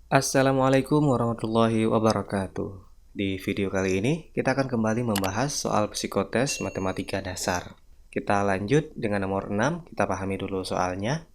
Assalamualaikum warahmatullahi wabarakatuh. Di video kali ini, kita akan kembali membahas soal psikotes matematika dasar. Kita lanjut dengan nomor 6, kita pahami dulu soalnya.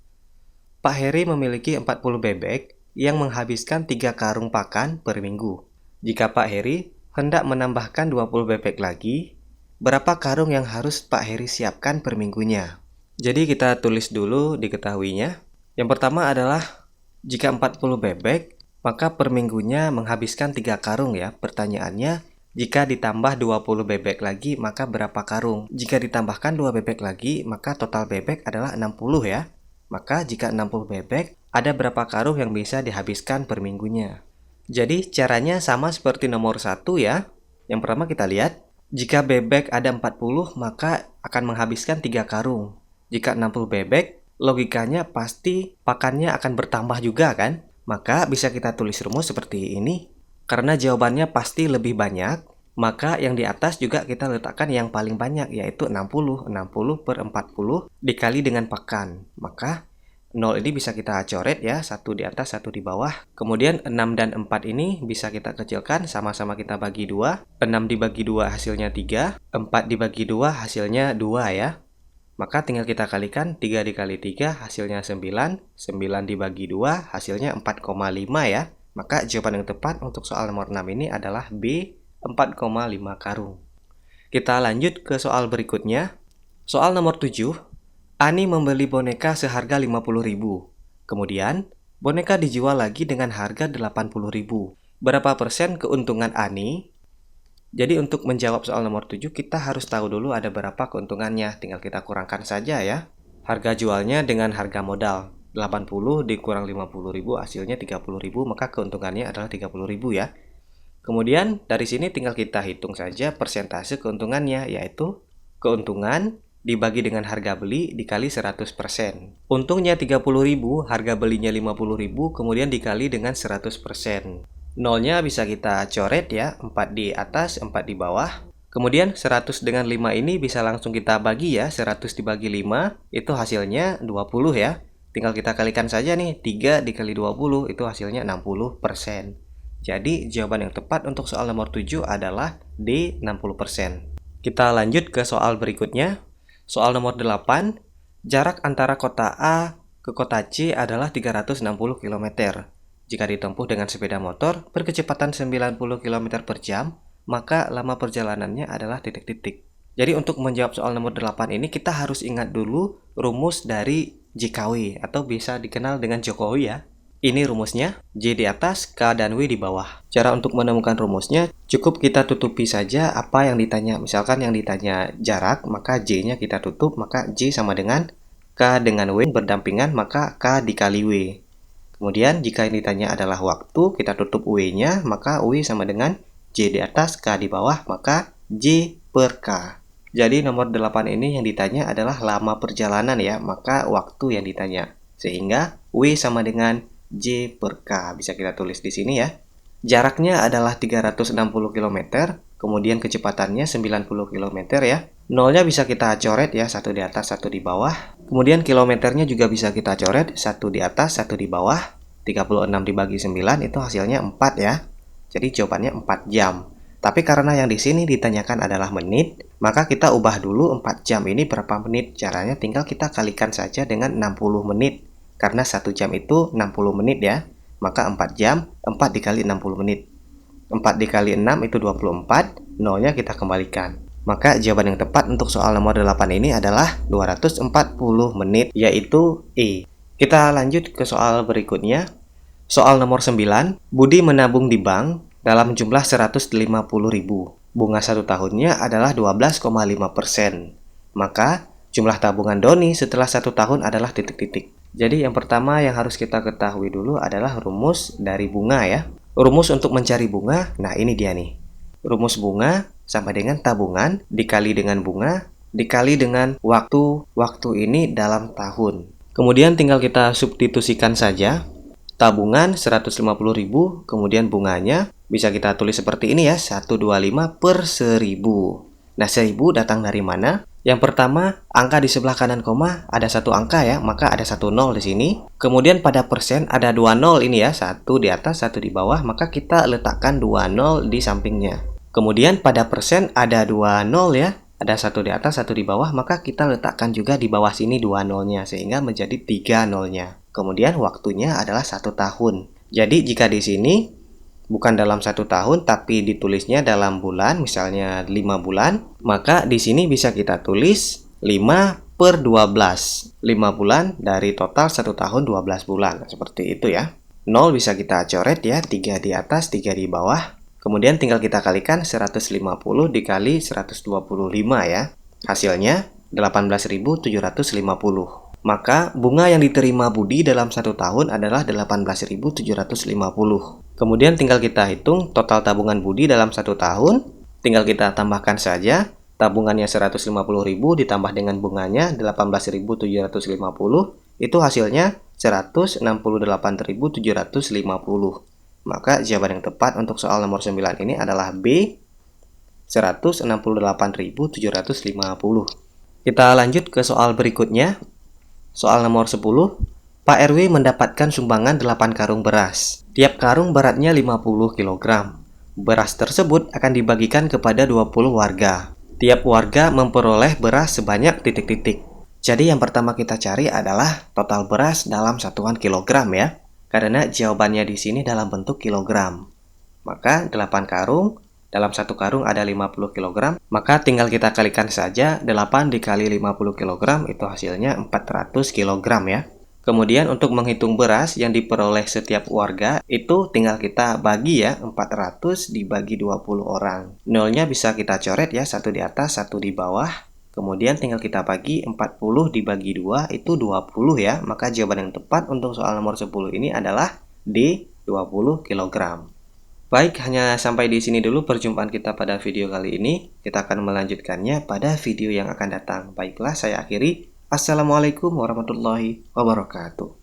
Pak Heri memiliki 40 bebek yang menghabiskan 3 karung pakan per minggu. Jika Pak Heri hendak menambahkan 20 bebek lagi, berapa karung yang harus Pak Heri siapkan per minggunya? Jadi kita tulis dulu diketahuinya. Yang pertama adalah jika 40 bebek, maka per minggunya menghabiskan 3 karung ya. Pertanyaannya, jika ditambah 20 bebek lagi, maka berapa karung? Jika ditambahkan 2 bebek lagi, maka total bebek adalah 60 ya. Maka jika 60 bebek, ada berapa karung yang bisa dihabiskan per minggunya? Jadi caranya sama seperti nomor 1 ya. Yang pertama kita lihat, jika bebek ada 40, maka akan menghabiskan 3 karung. Jika 60 bebek, logikanya pasti pakannya akan bertambah juga kan? Maka bisa kita tulis rumus seperti ini. Karena jawabannya pasti lebih banyak, maka yang di atas juga kita letakkan yang paling banyak, yaitu 60. 60 per 40 dikali dengan pakan. Maka 0 ini bisa kita coret ya, 1 di atas, 1 di bawah. Kemudian 6 dan 4 ini bisa kita kecilkan, sama-sama kita bagi 2. 6 dibagi 2 hasilnya 3, 4 dibagi 2 hasilnya 2 ya. Maka tinggal kita kalikan 3 dikali 3 hasilnya 9, 9 dibagi 2 hasilnya 4,5 ya. Maka jawaban yang tepat untuk soal nomor 6 ini adalah B, 4,5 karung. Kita lanjut ke soal berikutnya. Soal nomor 7, Ani membeli boneka seharga 50.000. Kemudian, boneka dijual lagi dengan harga 80.000. Berapa persen keuntungan Ani? Jadi untuk menjawab soal nomor 7, kita harus tahu dulu ada berapa keuntungannya. Tinggal kita kurangkan saja ya. Harga jualnya dengan harga modal 80 dikurang 50.000 hasilnya 30.000, maka keuntungannya adalah 30.000 ya. Kemudian dari sini tinggal kita hitung saja persentase keuntungannya, yaitu keuntungan dibagi dengan harga beli dikali 100%. Untungnya 30.000, harga belinya 50.000, kemudian dikali dengan 100%. Nolnya bisa kita coret ya, 4 di atas, 4 di bawah. Kemudian 100 dengan 5 ini bisa langsung kita bagi ya, 100 dibagi 5 itu hasilnya 20 ya. Tinggal kita kalikan saja nih, 3 dikali 20 itu hasilnya 60%. Jadi jawaban yang tepat untuk soal nomor 7 adalah D, 60%. Kita lanjut ke soal berikutnya. Soal nomor 8, jarak antara kota A ke kota C adalah 360 km. Jika ditempuh dengan sepeda motor berkecepatan 90 km per jam, maka lama perjalanannya adalah titik-titik. Jadi untuk menjawab soal nomor 8 ini kita harus ingat dulu rumus dari JKW atau bisa dikenal dengan Jokowi ya. Ini rumusnya, J di atas, K dan W di bawah. Cara untuk menemukan rumusnya, cukup kita tutupi saja apa yang ditanya. Misalkan yang ditanya jarak, maka J-nya kita tutup, maka J sama dengan K dengan W berdampingan, maka K dikali W. Kemudian jika yang ditanya adalah waktu, kita tutup W-nya, maka W sama dengan J di atas, K di bawah, maka J per K. Jadi nomor 8 ini yang ditanya adalah lama perjalanan ya, maka waktu yang ditanya. Sehingga W sama dengan J per K. Bisa kita tulis di sini ya. Jaraknya adalah 360 km, kemudian kecepatannya 90 km ya. Nolnya bisa kita coret ya, 1 di atas, 1 di bawah. Kemudian kilometernya juga bisa kita coret, 1 di atas, 1 di bawah. 36 dibagi 9 itu hasilnya 4 ya. Jadi jawabannya 4 jam. Tapi karena yang di sini ditanyakan adalah menit, maka kita ubah dulu 4 jam ini berapa menit. Caranya tinggal kita kalikan saja dengan 60 menit. Karena 1 jam itu 60 menit ya. Maka 4 jam, 4 dikali 60 menit. 4 dikali 6 itu 24, nolnya kita kembalikan. Maka jawaban yang tepat untuk soal nomor 8 ini adalah 240 menit, yaitu E. Kita lanjut ke soal berikutnya. Soal nomor 9, Budi menabung di bank dalam jumlah 150.000. Bunga 1 tahunnya adalah 12,5%. Maka jumlah tabungan Doni setelah 1 tahun adalah titik-titik. Jadi yang pertama yang harus kita ketahui dulu adalah rumus dari bunga ya. Rumus untuk mencari bunga, nah ini dia nih. Rumus bunga sama dengan tabungan dikali dengan bunga dikali dengan waktu. Waktu ini dalam tahun. Kemudian tinggal kita substitusikan saja. Tabungan 150.000, kemudian bunganya bisa kita tulis seperti ini ya, 125 per 1000. Nah 1000 datang dari mana? Yang pertama, angka di sebelah kanan koma ada satu angka ya, maka ada satu nol di sini. Kemudian pada persen ada dua nol ini ya, satu di atas, satu di bawah, maka kita letakkan dua nol di sampingnya. Kemudian pada persen ada dua nol ya, ada satu di atas, satu di bawah, maka kita letakkan juga di bawah sini dua nolnya, sehingga menjadi tiga nolnya. Kemudian waktunya adalah 1 tahun. Jadi jika di sini bukan dalam 1 tahun, tapi ditulisnya dalam bulan, misalnya 5 bulan, maka di sini bisa kita tulis 5/12. 5 bulan dari total 1 tahun 12 bulan. Seperti itu ya. 0 bisa kita coret ya, 3 di atas, 3 di bawah. Kemudian tinggal kita kalikan 150 dikali 125 ya. Hasilnya 18.750. Maka bunga yang diterima Budi dalam 1 tahun adalah 18.750. Kemudian tinggal kita hitung total tabungan Budi dalam 1 tahun. Tinggal kita tambahkan saja. Tabungannya 150.000 ditambah dengan bunganya 18.750. Itu hasilnya 168.750. Maka jawaban yang tepat untuk soal nomor 9 ini adalah B, 168.750. Kita lanjut ke soal berikutnya. Soal nomor 10, Pak RW mendapatkan sumbangan 8 karung beras. Tiap karung beratnya 50 kg. Beras tersebut akan dibagikan kepada 20 warga. Tiap warga memperoleh beras sebanyak titik-titik. Jadi yang pertama kita cari adalah total beras dalam satuan kilogram ya. Karena jawabannya di sini dalam bentuk kilogram. Maka 8 karung. Dalam satu karung ada 50 kg, maka tinggal kita kalikan saja 8 dikali 50 kg, itu hasilnya 400 kg ya. Kemudian untuk menghitung beras yang diperoleh setiap warga, itu tinggal kita bagi ya, 400 dibagi 20 orang. Nolnya bisa kita coret ya, satu di atas, satu di bawah. Kemudian tinggal kita bagi 40 dibagi 2, itu 20 ya. Maka jawaban yang tepat untuk soal nomor 10 ini adalah D, 20 kg. Baik, hanya sampai di sini dulu perjumpaan kita pada video kali ini. Kita akan melanjutkannya pada video yang akan datang. Baiklah, saya akhiri. Assalamualaikum warahmatullahi wabarakatuh.